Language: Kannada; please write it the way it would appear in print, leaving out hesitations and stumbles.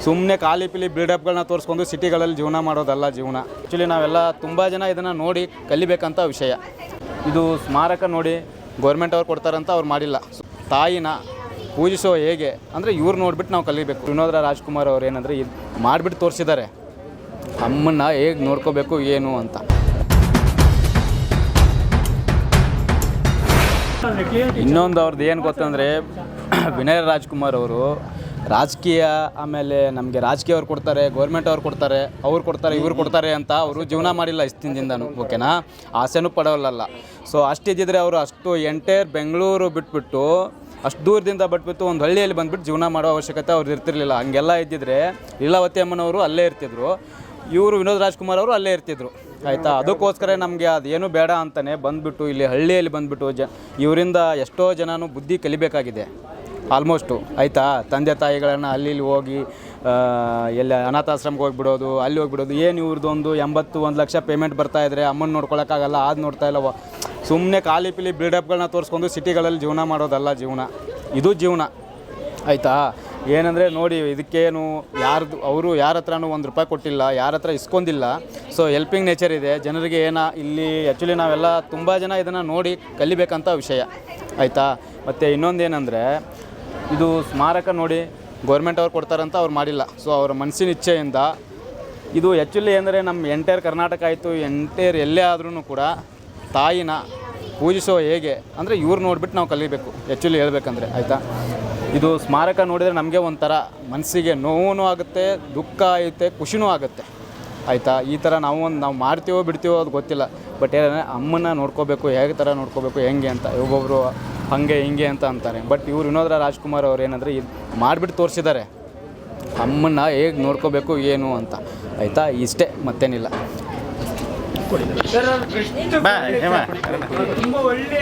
ಸುಮ್ಮನೆ ಖಾಲಿ ಪಿಲಿ ಬಿಲ್ಡಪ್ಗಳನ್ನ ತೋರಿಸ್ಕೊಂಡು ಸಿಟಿಗಳಲ್ಲಿ ಜೀವನ ಮಾಡೋದಲ್ಲ ಜೀವನ. ಆ್ಯಕ್ಚುಲಿ ನಾವೆಲ್ಲ ತುಂಬ ಜನ ಇದನ್ನು ನೋಡಿ ಕಲಿಬೇಕಂತ ವಿಷಯ. ಇದು ಸ್ಮಾರಕ ನೋಡಿ ಗೌರ್ಮೆಂಟ್ ಅವ್ರು ಕೊಡ್ತಾರಂತ ಅವ್ರು ಮಾಡಿಲ್ಲ. ತಾಯಿನ ಪೂಜಿಸೋ ಹೇಗೆ ಅಂದರೆ ಇವ್ರು ನೋಡ್ಬಿಟ್ಟು ನಾವು ಕಲಿಬೇಕು. ವಿನೋದ್ ರಾಜ್ಕುಮಾರ್ ಅವ್ರು ಏನಂದರೆ ಇದು ಮಾಡಿಬಿಟ್ಟು ತೋರಿಸಿದ್ದಾರೆ ಅಮ್ಮನ್ನ ಹೇಗೆ ನೋಡ್ಕೋಬೇಕು ಏನು ಅಂತ. ಇನ್ನೊಂದು ಅವ್ರದ್ದು ಏನು ಗೊತ್ತಂದರೆ ವಿನಯ್ ರಾಜ್ಕುಮಾರ್ ಅವರು ರಾಜಕೀಯ, ಆಮೇಲೆ ನಮಗೆ ರಾಜಕೀಯ ಅವ್ರು ಕೊಡ್ತಾರೆ, ಗೌರ್ಮೆಂಟ್ ಅವ್ರು ಕೊಡ್ತಾರೆ, ಇವ್ರು ಕೊಡ್ತಾರೆ ಅಂತ ಅವರು ಜೀವನ ಮಾಡಿಲ್ಲ ಇಷ್ಟಿಂದಿಂದನೂ. ಓಕೆನಾ, ಆಸೆನೂ ಪಡೋಲ್ಲ. ಸೊ ಅಷ್ಟಿದ್ದಿದ್ರೆ ಅವರು ಅಷ್ಟು ಎಂಟೈರ್ ಬೆಂಗಳೂರು ಬಿಟ್ಬಿಟ್ಟು ಅಷ್ಟು ದೂರದಿಂದ ಬಿಟ್ಬಿಟ್ಟು ಒಂದು ಹಳ್ಳಿಯಲ್ಲಿ ಬಂದುಬಿಟ್ಟು ಜೀವನ ಮಾಡೋ ಅವಶ್ಯಕತೆ ಅವ್ರು ಇರ್ತಿರ್ಲಿಲ್ಲ. ಹಂಗೆಲ್ಲ ಇದ್ದಿದ್ರೆ ಲೀಲಾವತಿ ಅಮ್ಮನವರು ಅಲ್ಲೇ ಇರ್ತಿದ್ರು, ಇವರು ವಿನೋದ್ ರಾಜ್ಕುಮಾರ್ ಅವರು ಅಲ್ಲೇ ಇರ್ತಿದ್ರು. ಆಯಿತಾ, ಅದಕ್ಕೋಸ್ಕರ ನಮಗೆ ಅದೇನು ಬೇಡ ಅಂತಲೇ ಬಂದುಬಿಟ್ಟು ಇಲ್ಲಿ ಹಳ್ಳಿಯಲ್ಲಿ ಬಂದುಬಿಟ್ಟು ಇವರಿಂದ ಎಷ್ಟೋ ಜನನೂ ಬುದ್ಧಿ ಕಲಿಬೇಕಾಗಿದೆ ಆಲ್ಮೋಸ್ಟು. ಆಯಿತಾ, ತಂದೆ ತಾಯಿಗಳನ್ನು ಅಲ್ಲಿ ಹೋಗಿ ಎಲ್ಲ ಅನಾಥಾಶ್ರಮಕ್ಕೆ ಹೋಗಿಬಿಡೋದು, ಅಲ್ಲಿ ಹೋಗಿಬಿಡೋದು. ಏನು ಇವ್ರದ್ದೊಂದು 81 ಲಕ್ಷ ಪೇಮೆಂಟ್ ಬರ್ತಾಯಿದ್ರೆ ಅಮ್ಮನ ನೋಡ್ಕೊಳಕ್ಕಾಗಲ್ಲ, ಅದು ನೋಡ್ತಾ ಇಲ್ಲ. ಸುಮ್ಮನೆ ಖಾಲಿ ಪಿಲಿ ಬಿಲ್ಡಪ್ಗಳನ್ನ ತೋರಿಸ್ಕೊಂಡು ಸಿಟಿಗಳಲ್ಲಿ ಜೀವನ ಮಾಡೋದಲ್ಲ ಜೀವನ, ಇದು ಜೀವನ. ಆಯಿತಾ, ಏನಂದರೆ ನೋಡಿ, ಇದಕ್ಕೇನು ಅವರು ಯಾರ ಹತ್ರನೂ ₹1 ಕೊಟ್ಟಿಲ್ಲ, ಯಾರ ಹತ್ರ ಇಸ್ಕೊಂಡಿಲ್ಲ. ಸೊ ಹೆಲ್ಪಿಂಗ್ ನೇಚರ್ ಇದೆ ಜನರಿಗೆ. ಇಲ್ಲಿ ಆ್ಯಕ್ಚುಲಿ ನಾವೆಲ್ಲ ತುಂಬ ಜನ ಇದನ್ನು ನೋಡಿ ಕಲಿಬೇಕಂತ ವಿಷಯ. ಆಯಿತಾ, ಮತ್ತು ಇನ್ನೊಂದೇನೆಂದರೆ ಇದು ಸ್ಮಾರಕ ನೋಡಿ ಗೌರ್ಮೆಂಟ್ ಅವ್ರು ಕೊಡ್ತಾರಂತ ಅವ್ರು ಮಾಡಿಲ್ಲ. ಸೊ ಅವರ ಮನಸ್ಸಿನ ಇಚ್ಛೆಯಿಂದ ಇದು ಆ್ಯಕ್ಚುಲಿ ಅಂದರೆ ನಮ್ಮ ಎಂಟೈರ್ ಕರ್ನಾಟಕ ಆಯಿತು, ಎಂಟೈರ್ ಎಲ್ಲೇ ಆದ್ರೂ ಕೂಡ ತಾಯಿನ ಪೂಜಿಸೋ ಹೇಗೆ ಅಂದರೆ ಇವ್ರು ನೋಡ್ಬಿಟ್ಟು ನಾವು ಕಲಿಬೇಕು ಆ್ಯಕ್ಚುಲಿ ಹೇಳ್ಬೇಕಂದ್ರೆ. ಆಯಿತಾ, ಇದು ಸ್ಮಾರಕ ನೋಡಿದರೆ ನಮಗೆ ಒಂಥರ ಮನಸ್ಸಿಗೆ ನೋವು ಆಗುತ್ತೆ, ದುಃಖ ಆಗುತ್ತೆ, ಖುಷಿನೂ ಆಗುತ್ತೆ. ಆಯಿತಾ, ಈ ಥರ ನಾವು ಮಾಡ್ತೀವೋ ಬಿಡ್ತೀವೋ ಅದು ಗೊತ್ತಿಲ್ಲ. ಬಟ್ ಏನಂದರೆ ಅಮ್ಮನ್ನ ನೋಡ್ಕೋಬೇಕು, ಹೇಗೆ ಥರ ನೋಡ್ಕೋಬೇಕು, ಹೆಂಗೆ ಅಂತ. ಒಬ್ಬೊಬ್ಬರು ಹಾಗೆ ಹಿಂಗೆ ಅಂತ ಅಂತಾರೆ. ಬಟ್ ಇವರು ವಿನೋದ್ ರಾಜ್ಕುಮಾರ್ ಅವ್ರು ಏನಂದರೆ ಇದು ಮಾಡಿಬಿಟ್ಟು ತೋರಿಸಿದ್ದಾರೆ ಅಮ್ಮನ್ನ ಹೇಗೆ ನೋಡ್ಕೋಬೇಕು ಏನು ಅಂತ. ಆಯಿತಾ, ಇಷ್ಟೇ, ಮತ್ತೇನಿಲ್ಲ. ತುಂಬ ಒಳ್ಳೆ